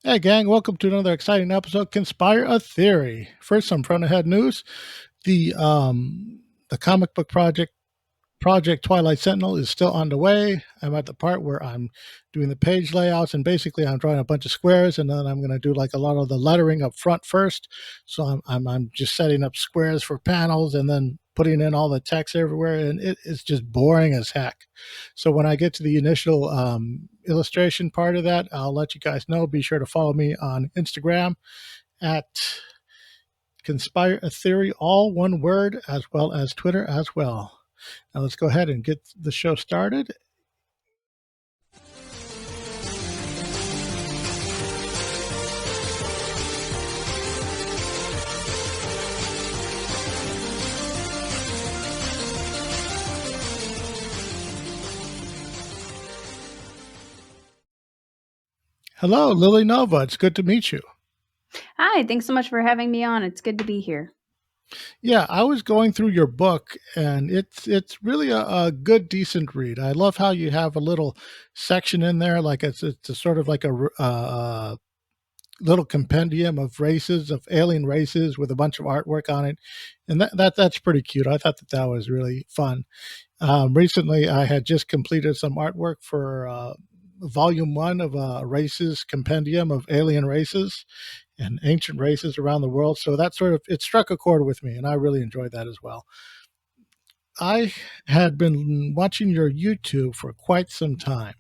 Hey, gang, welcome to another exciting episode, Conspire a Theory. First, some front ahead news. The comic book project Twilight Sentinel is still on the way. I'm at the part where I'm doing the page layouts, and basically I'm drawing a bunch of squares, and then I'm going to do like a lot of the lettering up front first. So I'm just setting up squares for panels, and then putting in all the text everywhere, and it is just boring as heck. So when I get to the initial illustration part of that, I'll let you guys know. Be sure to follow me on Instagram at Conspire a Theory, all one word, as well as Twitter as well. Now let's go ahead and get the show started. Hello, Lily Nova. It's good to meet you. Hi, thanks so much for having me on. It's good to be here. Yeah, I was going through your book, and it's really a good, decent read. I love how you have a little section in there, like it's a sort of like a little compendium of races, of alien races, with a bunch of artwork on it, and that's pretty cute. I thought that was really fun. Recently, I had just completed some artwork for volume one of a races compendium of alien races and ancient races around the world. So that sort of it struck a chord with me, and I really enjoyed that as well. I had been watching your YouTube for quite some time,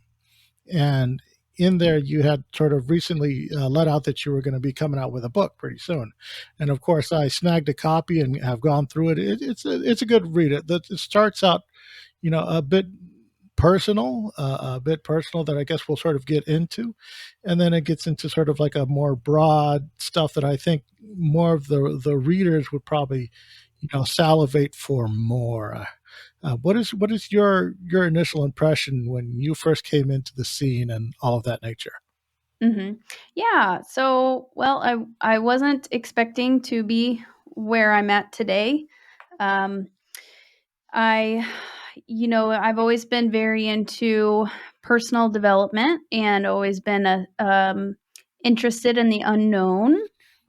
and in there you had sort of recently let out that you were going to be coming out with a book pretty soon, and of course I snagged a copy and have gone through it. It's a good read. It starts out, a bit personal, that I guess we'll sort of get into, and then it gets into sort of like a more broad stuff that I think more of the readers would probably, salivate for more. What is your initial impression when you first came into the scene and all of that nature? hmm Yeah. I wasn't expecting to be where I'm at today. Um, I, I've always been very into personal development and always been interested in the unknown.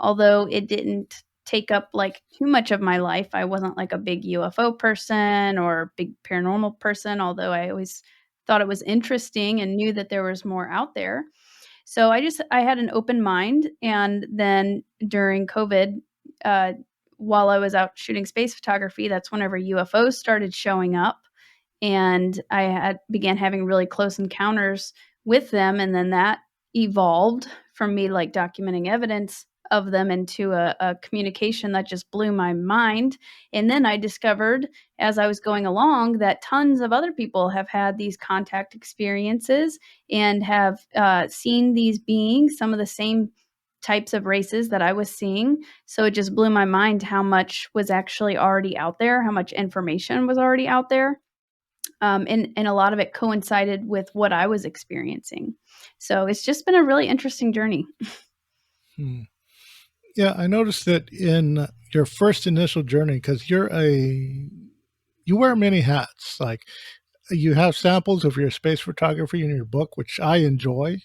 Although it didn't take up like too much of my life, I wasn't like a big UFO person or big paranormal person. Although I always thought it was interesting and knew that there was more out there. So I had an open mind, and then during COVID, uh, while I was out shooting space photography, that's whenever UFOs started showing up, and began having really close encounters with them, and then that evolved from me like documenting evidence of them into a communication that just blew my mind. And then I discovered as I was going along that tons of other people have had these contact experiences and have seen these beings, some of the same types of races that I was seeing. So it just blew my mind how much was actually already out there, how much information was already out there. And a lot of it coincided with what I was experiencing. So it's just been a really interesting journey. Hmm. Yeah, I noticed that in your first initial journey, because you wear many hats. Like, you have samples of your space photography in your book, which I enjoy.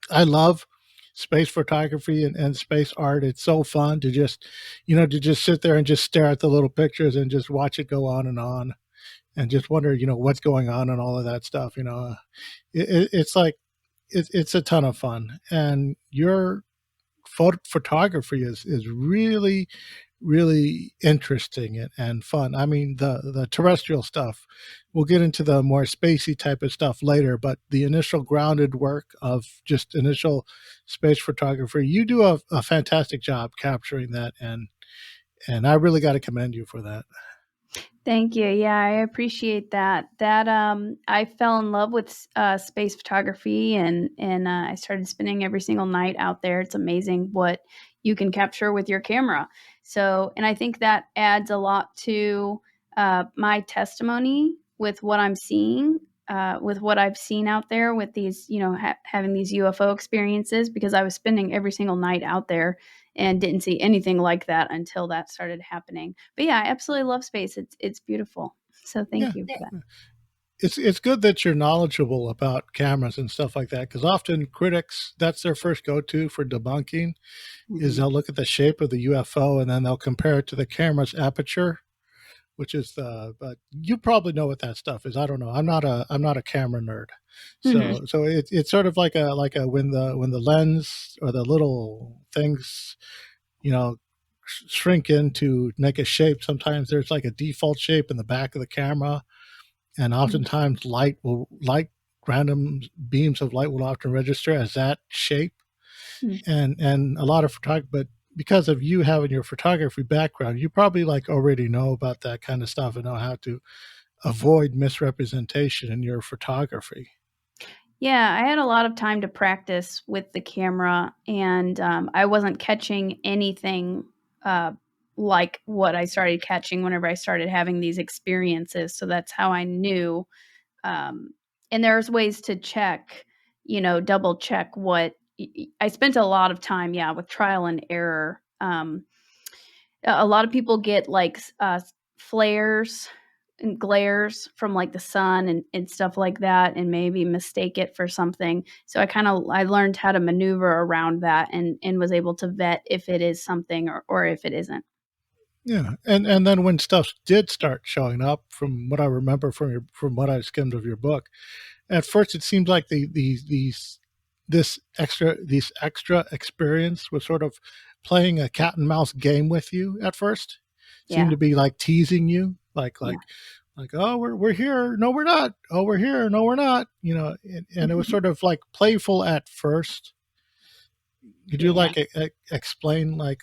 I love space photography and space art. It's so fun to just sit there and just stare at the little pictures and just watch it go on and just wonder, what's going on and all of that stuff. It's like it's a ton of fun, and your photography is really, really interesting and fun. I mean, the terrestrial stuff, we'll get into the more spacey type of stuff later, but the initial grounded work of just initial space photography, you do a fantastic job capturing that, and I really got to commend you for that. Thank you. Yeah, I appreciate that. I fell in love with space photography, and I started spending every single night out there. It's amazing what you can capture with your camera. So, and I think that adds a lot to my testimony with what I'm seeing, with what I've seen out there with these, having these UFO experiences, because I was spending every single night out there and didn't see anything like that until that started happening. But yeah, I absolutely love space. It's beautiful. So Yeah. thank you for that. it's good that you're knowledgeable about cameras and stuff like that, because often critics, that's their first go-to for debunking, is Mhm. they'll look at the shape of the UFO and then they'll compare it to the camera's aperture, which is the, but you probably know what that stuff is. I don't know. I'm not a camera nerd. Mhm. It's sort of like a when the lens or the little things, you know, shrink in to make a shape. Sometimes there's like a default shape in the back of the camera, and Mhm. oftentimes light random beams of light will often register as that shape. Mhm. And a lot of photography, but because of you having your photography background, you probably like already know about that kind of stuff and know how to avoid misrepresentation in your photography. Yeah, I had a lot of time to practice with the camera, and I wasn't catching anything uh, like what I started catching whenever I started having these experiences. So that's how I knew. Um, and there's ways to check, double check what I spent a lot of time, yeah, with trial and error. A lot of people get like flares and glares from like the sun and stuff like that and maybe mistake it for something. So I learned how to maneuver around that and was able to vet if it is something or if it isn't. Yeah, and then when stuff did start showing up, from what I remember from what I skimmed of your book, at first it seemed like this extra experience was sort of playing a cat and mouse game with you at first. Seemed Yeah. to be like teasing you, Yeah. like, oh, we're here, no we're not, oh we're here, no we're not, and it was sort of like playful at first. Could you Yeah. like explain like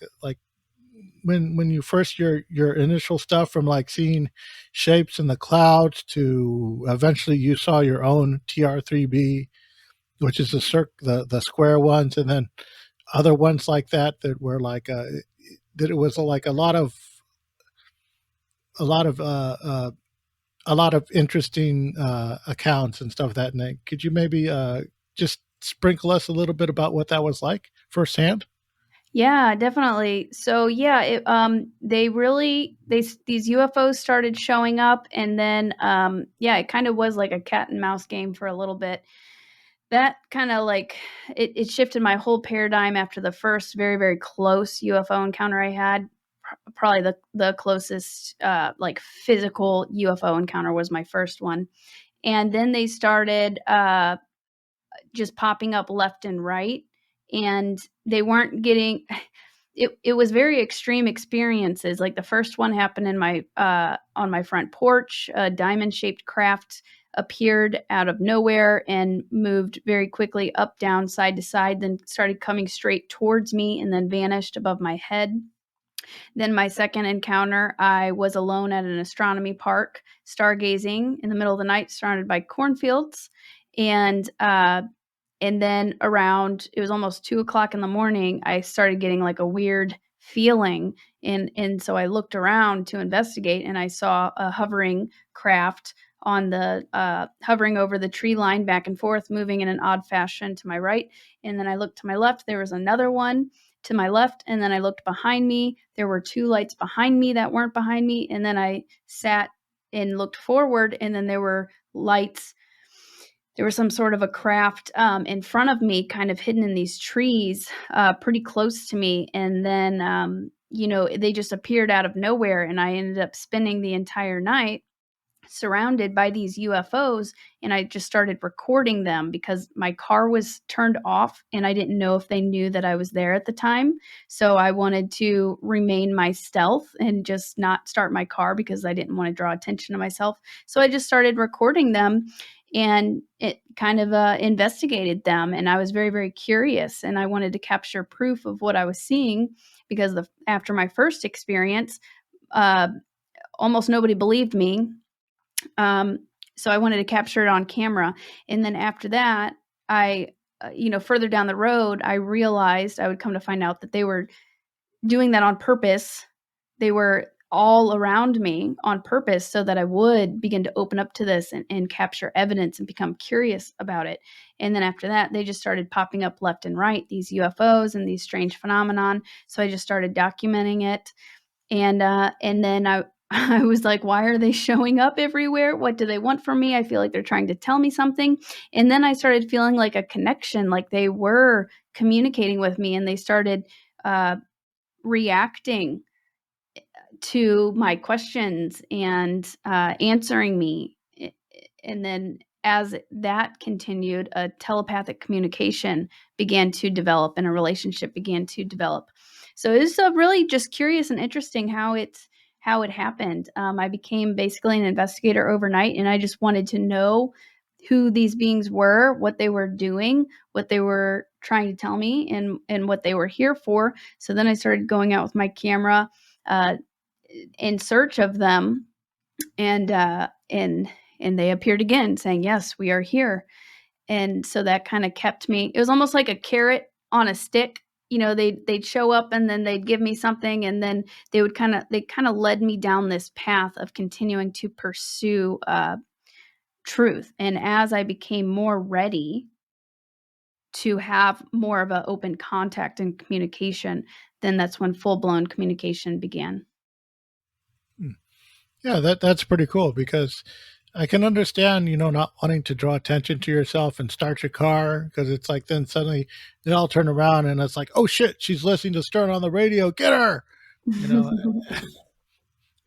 when you first your initial stuff, from like seeing shapes in the clouds to eventually you saw your own TR3B, which is the square ones, and then other ones like that that were like that it was like a lot of a lot of interesting accounts and stuff of that. And could you maybe just sprinkle us a little bit about what that was like firsthand? Yeah, definitely. So yeah, they really these UFOs started showing up, and then yeah, it kind of was like a cat and mouse game for a little bit. That kinda, like it shifted my whole paradigm after the first very, very close UFO encounter I had. Probably the closest, like, physical UFO encounter was my first one, and then they started, just popping up left and right, and they weren't getting it was very extreme experiences. Like, the first one happened in my on my front porch. A diamond-shaped craft appeared out of nowhere and moved very quickly up, down, side to side, then started coming straight towards me and then vanished above my head. Then my second encounter, I was alone at an astronomy park, stargazing in the middle of the night, surrounded by cornfields, and, uh and then around it was almost 2 o'clock in the morning, I started getting, like, a weird feeling, and so I looked around to investigate, and I saw a hovering craft hovering over the tree line back and forth, moving in an odd fashion to my right, and then I looked to my left, there was another one to my left, and then I looked behind me, there were 2 lights behind me that weren't behind me, and then I sat and looked forward, and then there were lights. There was some sort of a craft, in front of me, kind of hidden in these trees, pretty close to me, and then, they just appeared out of nowhere, and I ended up spending the entire night surrounded by these UFOs, and I just started recording them because my car was turned off and I didn't know if they knew that I was there at the time. So I wanted to remain my stealth and just not start my car because I didn't want to draw attention to myself. So I just started recording them and it kind of investigated them. And I was very, very curious and I wanted to capture proof of what I was seeing because after my first experience, uh, almost nobody believed me, um, so I wanted to capture it on camera. And then after that, further down the road, I realized I would come to find out that they were doing that on purpose. They were all around me on purpose so that I would begin to open up to this and capture evidence and become curious about it. And then after that, they just started popping up left and right, these UFOs and these strange phenomenon. So I just started documenting it and then I was like, why are they showing up everywhere? What do they want from me? I feel like they're trying to tell me something. And then I started feeling like a connection, like they were communicating with me, and they started uh, reacting to my questions and answering me. And then as that continued, a telepathic communication began to develop and a relationship began to develop. So it was really just curious and interesting how it happened. I became basically an investigator overnight, and I just wanted to know who these beings were, what they were doing, what they were trying to tell me, and what they were here for. So then I started going out with my camera, uh, in search of them, and they appeared again, saying, "Yes, we are here." And so that kind of kept me. It was almost like a carrot on a stick. They'd show up and then they'd give me something, and then they kind of led me down this path of continuing to pursue truth. And as I became more ready to have more of an open contact and communication, then that's when full blown communication began. Hmm. Yeah, that's pretty cool because I can understand, not wanting to draw attention to yourself and start your car because it's like then suddenly they all turn around and it's like, oh shit, she's listening to Stern on the radio, get her, you know,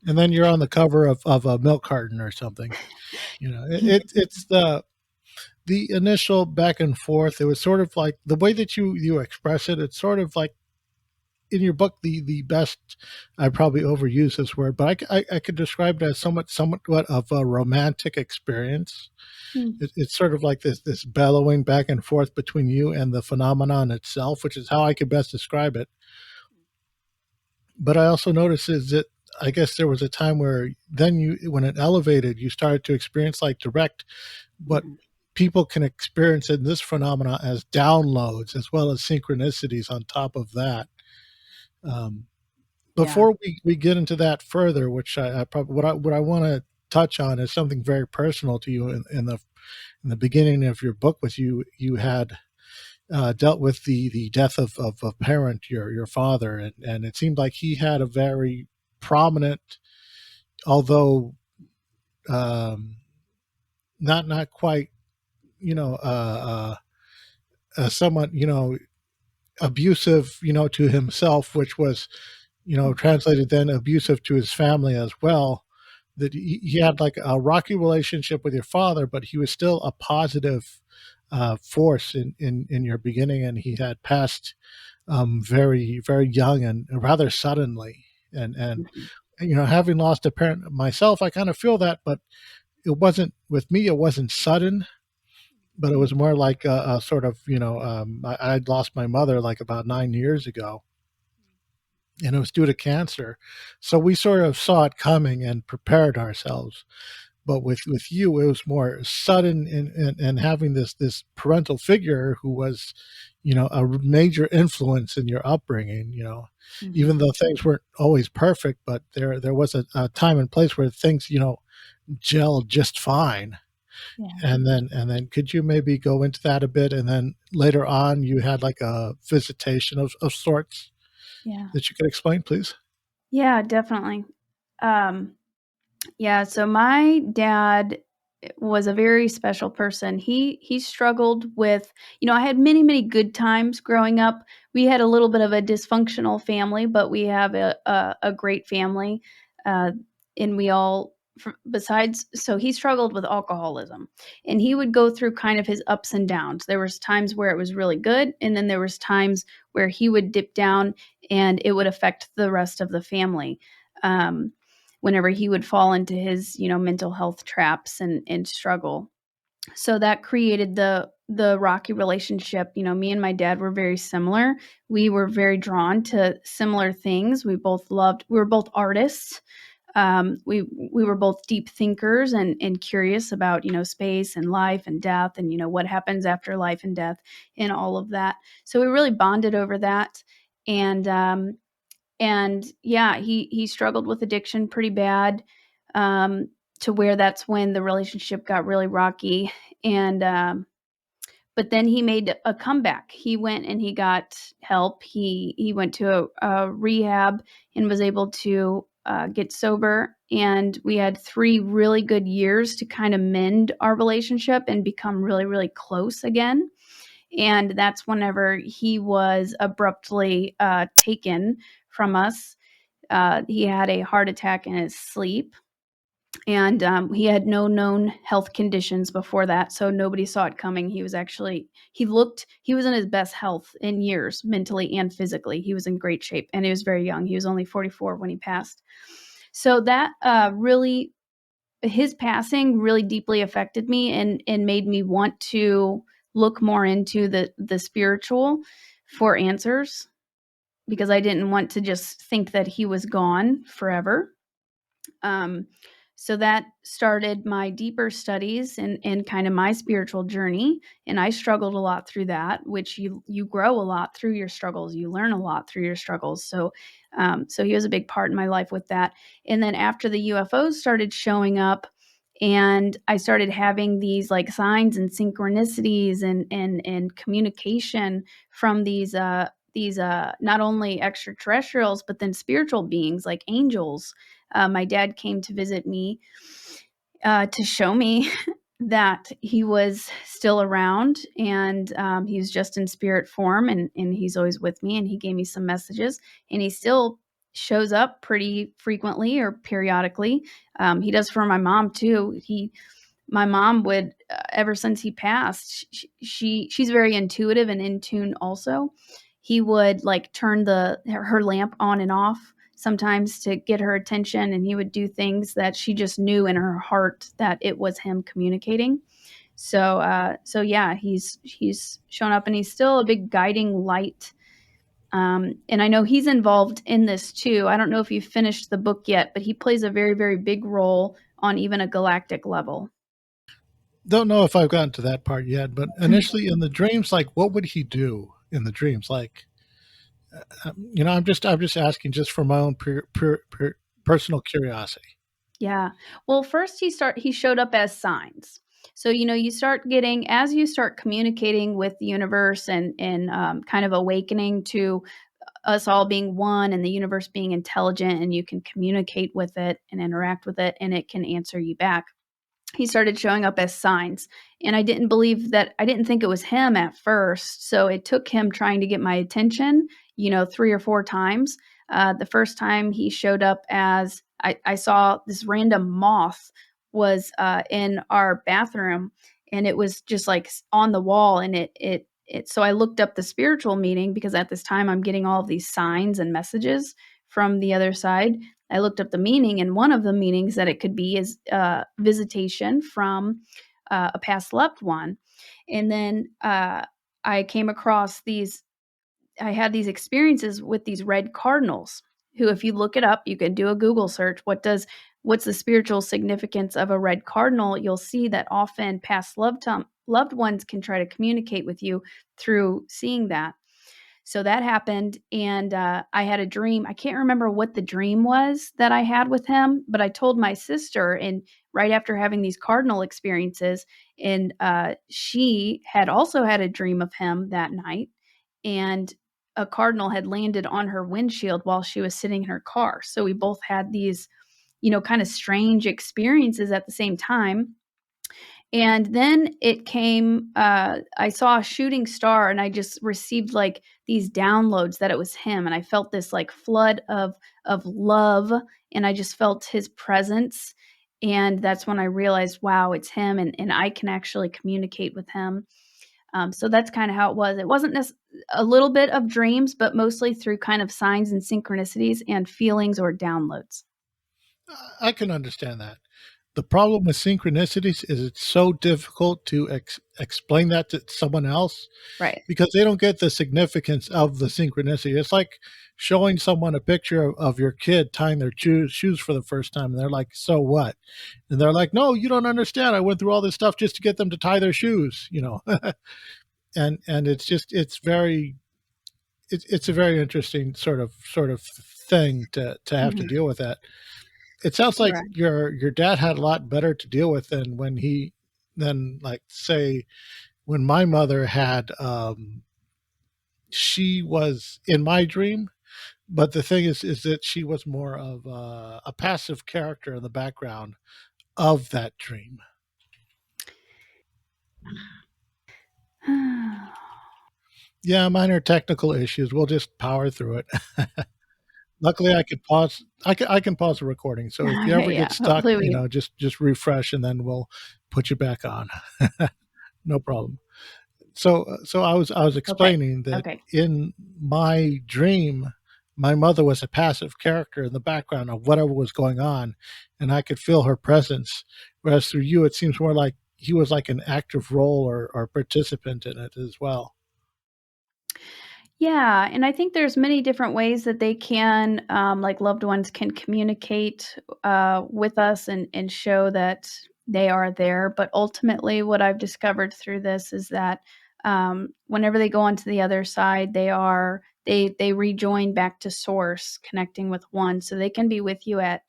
and then you're on the cover of a milk carton or something. It's the initial back and forth. It was sort of like the way that you express it. It's sort of like in your book, the best. I probably overuse this word, but I could describe it as somewhat of a romantic experience. Mm, It's sort of like this bellowing back and forth between you and the phenomenon itself, which is how I could best describe it. But I also noticed is that I guess there was a time where then when it elevated, you started to experience like direct, but mhm. people can experience in this phenomena as downloads as well as synchronicities on top of that. Um, Yeah. Before we get into that further, which I probably what I want to touch on is something very personal to you in the beginning of your book was you had dealt with the death of a parent, your father, and it seemed like he had a very prominent, although um, not quite, you know, somewhat, abusive, to himself, which was, translated then abusive to his family as well. That he had like a rocky relationship with your father, but he was still a positive force in your beginning, and he had passed very very young and rather suddenly. And Mhm. having lost a parent myself, I kind of feel that, but it wasn't with me. It wasn't sudden, but it was more like a sort of I'd lost my mother like about 9 years ago, and it was due to cancer. So we sort of saw it coming and prepared ourselves. But with you, it was more sudden, and having this parental figure who was, a major influence in your upbringing. Even Mhm. though things weren't always perfect, but there was a time and place where things gelled just fine. Yeah. And then could you maybe go into that a bit? And then later on, you had like a visitation of sorts Yeah. that you could explain, please. Yeah, definitely. Um, yeah, so my dad was a very special person. He struggled with, I had many, many good times growing up. We had a little bit of a dysfunctional family, but we have a great family. Uh, and we all besides, so he struggled with alcoholism, and he would go through kind of his ups and downs. There was times where it was really good, and then there was times where he would dip down and it would affect the rest of the family. Um, Whenever he would fall into his, mental health traps and struggle. So that created the rocky relationship. Me and my dad were very similar. We were very drawn to similar things. We were both artists. We were both deep thinkers and curious about, space and life and death and, what happens after life and death and all of that. So we really bonded over that. And yeah, he struggled with addiction pretty bad, um, to where that's when the relationship got really rocky. And but then he made a comeback. He went and he got help. He went to a rehab and was able to get sober, and we had 3 really good years to kind of mend our relationship and become really, really close again. And that's whenever he was abruptly taken from us. He had a heart attack in his sleep, and he had no known health conditions before that, so nobody saw it coming. He was in his best health in years, mentally and physically. He was in great shape, and he was very young. He was only 44 when he passed. So that really his passing really deeply affected me, and made me want to look more into the spiritual for answers, because I didn't want to just think that he was gone forever. Um, so that started my deeper studies and kind of my spiritual journey. And I struggled a lot through that, which you grow a lot through your struggles. You learn a lot through your struggles. So he was a big part in my life with that. And then after the UFOs started showing up, and I started having these like signs and synchronicities and communication from these not only extraterrestrials but then spiritual beings like angels. My dad came to visit me to show me that he was still around, and he was just in spirit form, and he's always with me, and he gave me some messages, and he still shows up pretty frequently or periodically. He does for my mom too. He My mom would, ever since he passed, she's very intuitive and in tune also. He would like turn her lamp on and off sometimes to get her attention, and he would do things that she just knew in her heart that it was him communicating. So yeah, he's shown up, and he's still a big guiding light. And I know he's involved in this too. I don't know if you've finished the book yet, but he plays a very, very big role on even a galactic level. Don't know if I've gotten to that part yet, but initially in the dreams, like what would he do in the dreams? Like, I'm just asking just for my own personal curiosity. Yeah. Well, first he showed up as signs. So, you start getting, as you start communicating with the universe, and kind of awakening to us all being one and the universe being intelligent, and you can communicate with it and interact with it, and it can answer you back. He started showing up as signs, and I didn't think it was him at first, so it took him trying to get my attention, 3 or 4 times. The first time he showed up as, I saw this random moth was, in our bathroom, and it was just, like, on the wall, and so I looked up the spiritual meaning, because at this time I'm getting all of these signs and messages from the other side. I looked up the meaning, and one of the meanings that it could be is visitation from a past loved one. And then I came across these, I had these experiences with these red cardinals, who, if you look it up, you can do a Google search. What's the spiritual significance of a red cardinal? You'll see that often past loved ones can try to communicate with you through seeing that. So that happened, and I had a dream. I can't remember what the dream was that I had with him, but I told my sister, and right after having these cardinal experiences, and she had also had a dream of him that night, and a cardinal had landed on her windshield while she was sitting in her car. So we both had these, kind of strange experiences at the same time. And then it came, I saw a shooting star, and I just received like these downloads that it was him. And I felt this like flood of love, and I just felt his presence. And that's when I realized, wow, it's him, and I can actually communicate with him. So that's kind of how it was. It wasn't a little bit of dreams, but mostly through kind of signs and synchronicities and feelings or downloads. I can understand that. The problem with synchronicities is it's so difficult to explain that to someone else Right. because they don't get the significance of the synchronicity. It's like showing someone a picture of your kid tying their shoes for the first time, and they're like, "So what?" And they're like, "No, you don't understand. I went through all this stuff just to get them to tie their shoes." And it's a very interesting sort of thing to have to Mhm. deal with that. It sounds like Correct. your dad had a lot better to deal with than like say when my mother had she was in my dream. But the thing is that she was more of a passive character in the background of that dream. Yeah, minor technical issues. We'll just power through it. Luckily, I could pause. I can pause the recording. So if you ever Okay, get yeah. stuck, Hopefully we just refresh, and then we'll put you back on. No problem. So I was okay. explaining that Okay. in my dream, my mother was a passive character in the background of whatever was going on, and I could feel her presence. Whereas through you, it seems more like he was like an active role or participant in it as well. Yeah, and I think there's many different ways that they can, like loved ones can communicate with us and show that they are there. But ultimately, what I've discovered through this is that whenever they go onto the other side, they rejoin back to source, connecting with one, so they can be with you at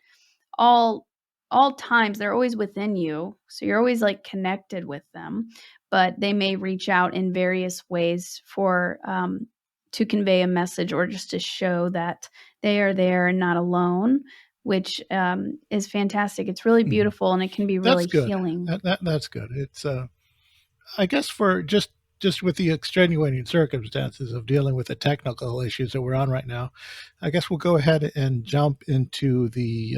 all all times. They're always within you, so you're always like connected with them, but they may reach out in various ways for to convey a message or just to show that they are there and not alone, which is fantastic. It's really Mhm. beautiful and it can be That's really good. healing. That's good. It's I guess for just with the extenuating circumstances of dealing with the technical issues that we're on right now, I guess we'll go ahead and jump into the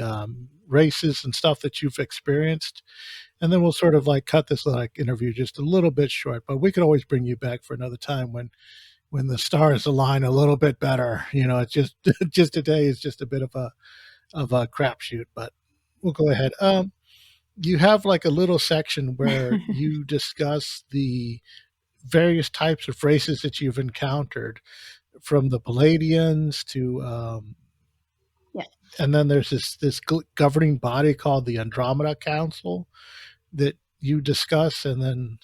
races and stuff that you've experienced, and then we'll sort of like cut this like interview just a little bit short. But we could always bring you back for another time when the stars align a little bit better. It's just just today is just a bit of a crapshoot, but we'll go ahead. You have like a little section where you discuss the various types of races that you've encountered, from the Palladians to, Yeah. and then there's this governing body called the Andromeda Council that you discuss, and then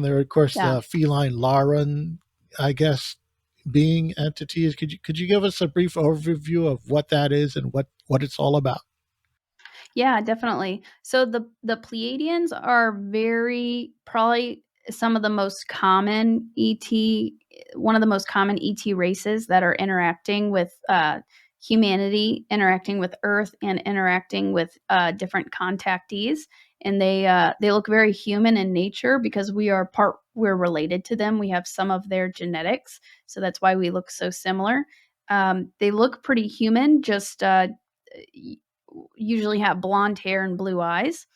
there are of course Yeah. the feline Lauren, I guess, being entities. Could you give us a brief overview of what that is and what it's all about? Yeah, definitely. So the Pleiadians are very probably some of the most common ET, one of the most common ET races that are interacting with humanity, interacting with Earth, and interacting with different contactees. And they look very human in nature because we're related to them. We have some of their genetics, so that's why we look so similar. They look pretty human, just usually have blonde hair and blue eyes.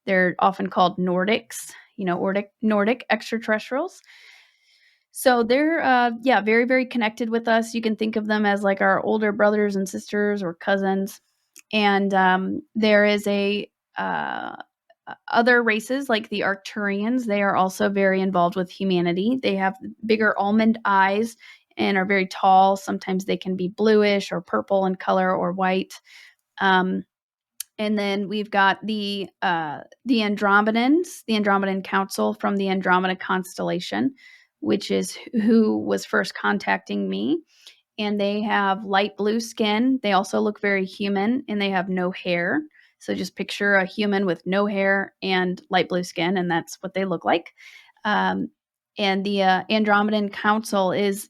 They're often called Nordics, Nordic extraterrestrials. So they're yeah, very very connected with us. You can think of them as like our older brothers and sisters or cousins. And there is a other races like the Arcturians. They are also very involved with humanity. They have bigger almond eyes and are very tall. Sometimes they can be bluish or purple in color or white. Um, and then we've got the Andromedans, the Andromedan Council from the Andromeda constellation, which is who was first contacting me. And they have light blue skin. They also look very human and they have no hair. So just picture a human with no hair and light blue skin, and that's what they look like. Um, and the Andromedan Council is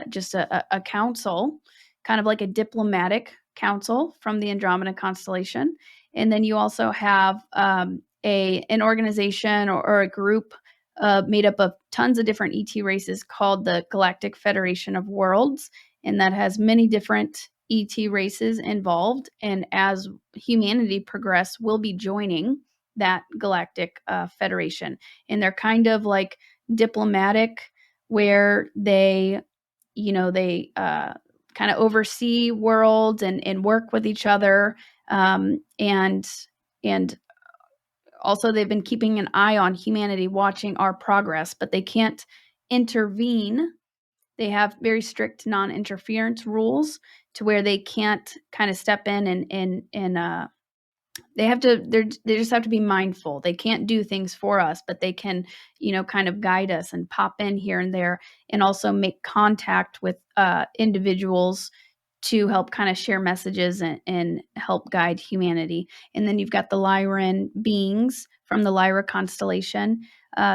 just a council, kind of like a diplomatic council from the Andromeda constellation. And then you also have a an organization or a group made up of tons of different ET races called the Galactic Federation of Worlds, and that has many different ET races involved. And as humanity progress, we'll be joining that galactic federation. And they're kind of like diplomatic, where they kind of oversee worlds and work with each other. And also they've been keeping an eye on humanity, watching our progress, but they can't intervene. They have very strict non-interference rules to where they can't kind of step in and they just have to be mindful. They can't do things for us, but they can, kind of guide us and pop in here and there, and also make contact with individuals to help kind of share messages and help guide humanity. And then you've got the Lyran beings from the Lyra constellation.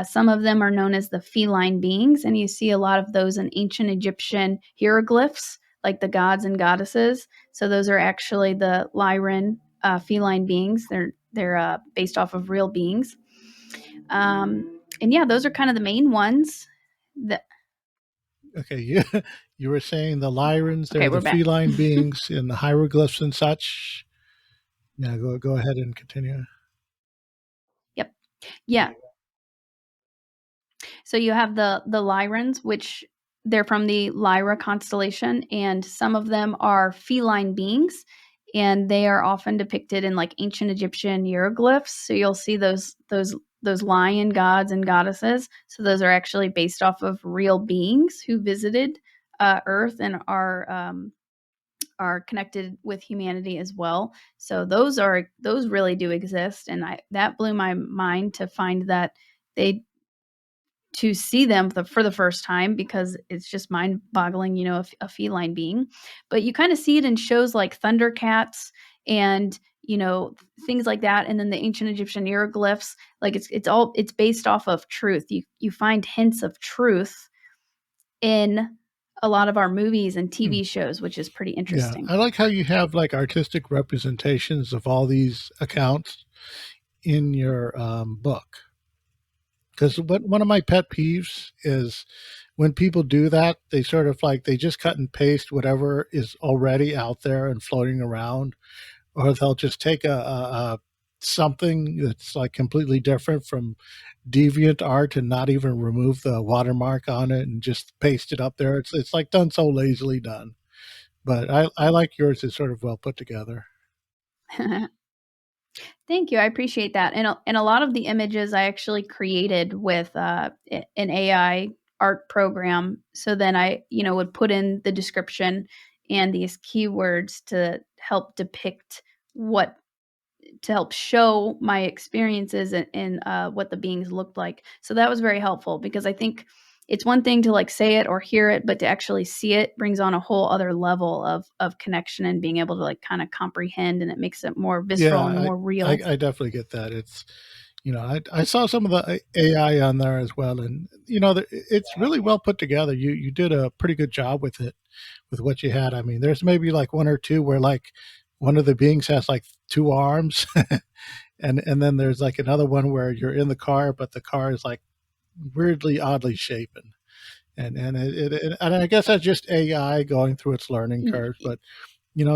Some of them are known as the feline beings, and you see a lot of those in ancient Egyptian hieroglyphs, like the gods and goddesses. So those are actually the Lyran feline beings. They're based off of real beings. And yeah, those are kind of the main ones. That Okay, you you were saying the Lyrans, Okay, they're we're the back. feline beings in the hieroglyphs and such. Yeah, go ahead and continue. Yep. Yeah. So you have the Lyrans, which they're from the Lyra constellation, and some of them are feline beings, and they are often depicted in like ancient Egyptian hieroglyphs. So you'll see those lion gods and goddesses. So those are actually based off of real beings who visited Earth and are connected with humanity as well. So those really do exist, and I that blew my mind to find that they to see them for the first time, because it's just mind boggling, a feline being. But you kind of see it in shows like Thundercats and, things like that. And then the ancient Egyptian hieroglyphs, like it's based off of truth. You find hints of truth in a lot of our movies and Hmm. TV shows, which is pretty Yeah, interesting. I like how you have like artistic representations of all these accounts in your book. Because one of my pet peeves is when people do that, they sort of like they just cut and paste whatever is already out there and floating around, or they'll just take a something that's like completely different from deviant art and not even remove the watermark on it and just paste it up there. It's like done so lazily done. But I like yours. It's sort of well put together. Thank you. I appreciate that. And a lot of the images I actually created with an AI art program. So then I, would put in the description and these keywords to help depict what to help show my experiences and what the beings looked like. So that was very helpful, because I think it's one thing to like say it or hear it, but to actually see it brings on a whole other level of connection and being able to like kind of comprehend, and it makes it more visceral and Yeah, more real. I definitely get that. It's I saw some of the AI on there as well, and it's really well put together. You did a pretty good job with it, with what you had. I mean, there's maybe like one or two where like one of the beings has like two arms, and then there's like another one where you're in the car, but the car is like weirdly oddly shapen. And I guess that's just AI going through its learning curves. But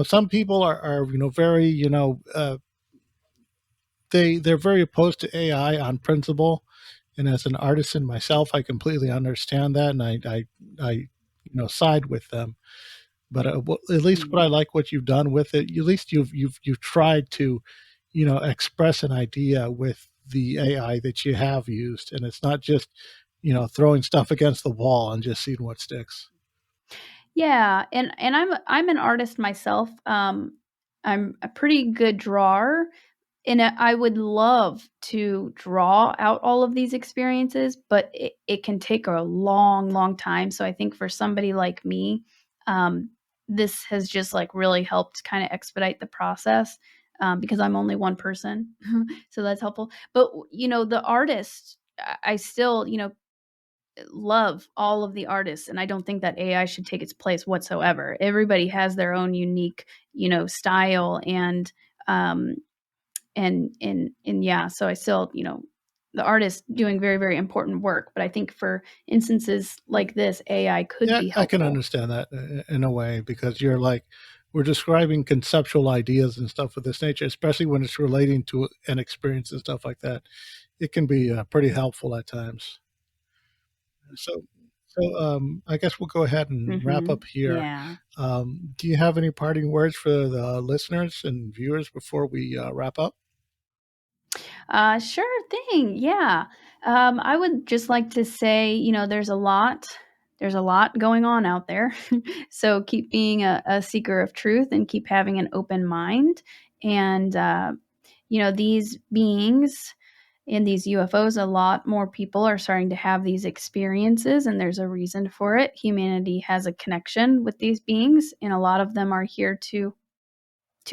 some people are very they're very opposed to AI on principle. And as an artisan myself, I completely understand that, and I side with them. But at least what I like what you've done with it. At least you've tried to, express an idea with the AI that you have used, and it's not just throwing stuff against the wall and just seeing what sticks. Yeah, and I'm an artist myself. I'm a pretty good drawer, and I would love to draw out all of these experiences, but it can take a long, long time. So I think for somebody like me, um, this has just like really helped kind of expedite the process, because I'm only one person, so that's helpful. But the artist, I still love all of the artists, and I don't think that AI should take its place whatsoever. Everybody has their own unique, style um and yeah, so I still, the artist doing very, very important work, but I think for instances like this, AI could Yeah, be I can helpful. understand that in a way because you're like we're describing conceptual ideas and stuff of this nature, especially when it's relating to an experience and stuff like that. It can be pretty helpful at times. So, I guess we'll go ahead and wrap up here. Yeah. Do you have any parting words for the listeners and viewers before we wrap up? Sure thing. Yeah. I would just like to say, there's a lot going on out there. So keep being a seeker of truth and keep having an open mind. And, these beings in these UFOs, a lot more people are starting to have these experiences, and there's a reason for it. Humanity has a connection with these beings, and a lot of them are here to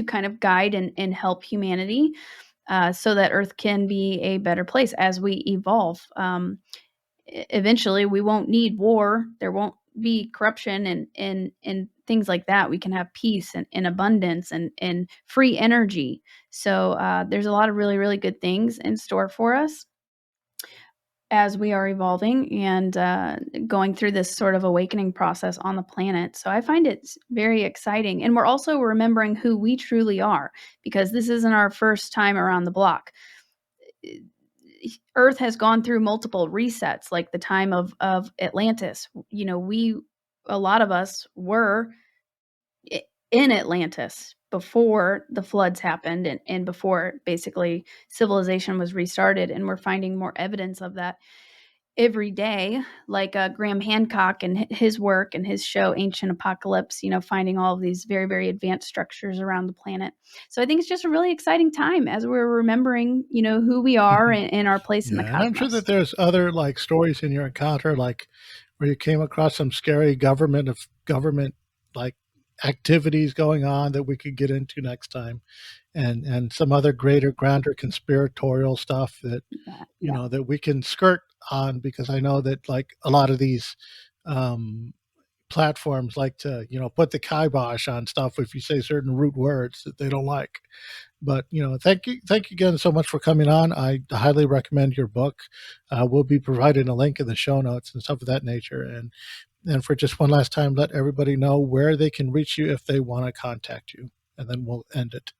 kind of guide and help humanity, so that Earth can be a better place as we evolve. Eventually, we won't need war. There won't be corruption and things like that, we can have peace and abundance and free energy. So there's a lot of really, really good things in store for us as we are evolving and going through this sort of awakening process on the planet. So I find it very exciting. And we're also remembering who we truly are, because this isn't our first time around the block. Earth has gone through multiple resets, like the time of Atlantis. You know, a lot of us were in Atlantis before the floods happened, and before basically civilization was restarted. And we're finding more evidence of that every day, like Graham Hancock and his work and his show Ancient Apocalypse, you know, finding all of these very, very advanced structures around the planet. So I think it's just a really exciting time as we're remembering, you know, who we are and our place in the Yeah, and I'm sure cosmos. that there's other like stories in your encounter, like where you came across some scary government like activities going on that we could get into next time, and some other greater, grander conspiratorial stuff that Yeah, yeah. that we can skirt on, because I know that like a lot of these um, platforms like to put the kibosh on stuff if you say certain root words that they don't like. But thank you again so much for coming on. I highly recommend your book. We'll be providing a link in the show notes and stuff of that nature. And for just one last time, let everybody know where they can reach you if they want to contact you, and then we'll end it.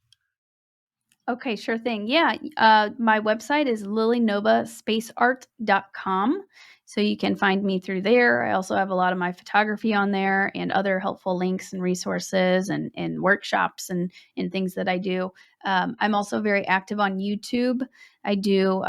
Okay, sure thing. Yeah, my website is lilynovaspaceart.com. So you can find me through there. I also have a lot of my photography on there and other helpful links and resources and workshops and things that I do. I'm also very active on YouTube. I do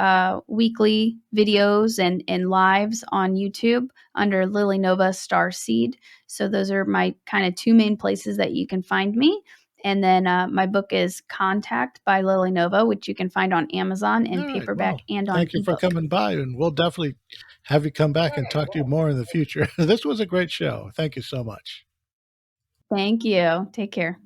weekly videos and lives on YouTube under Lily Nova Starseed. So those are my kind of two main places that you can find me. And then my book is Contact by Lily Nova, which you can find on Amazon in All right. paperback Well, and on thank you for ebook. coming by, and we'll definitely have you come back and talk to you more in the future. This was a great show. Thank you so much. Thank you. Take care.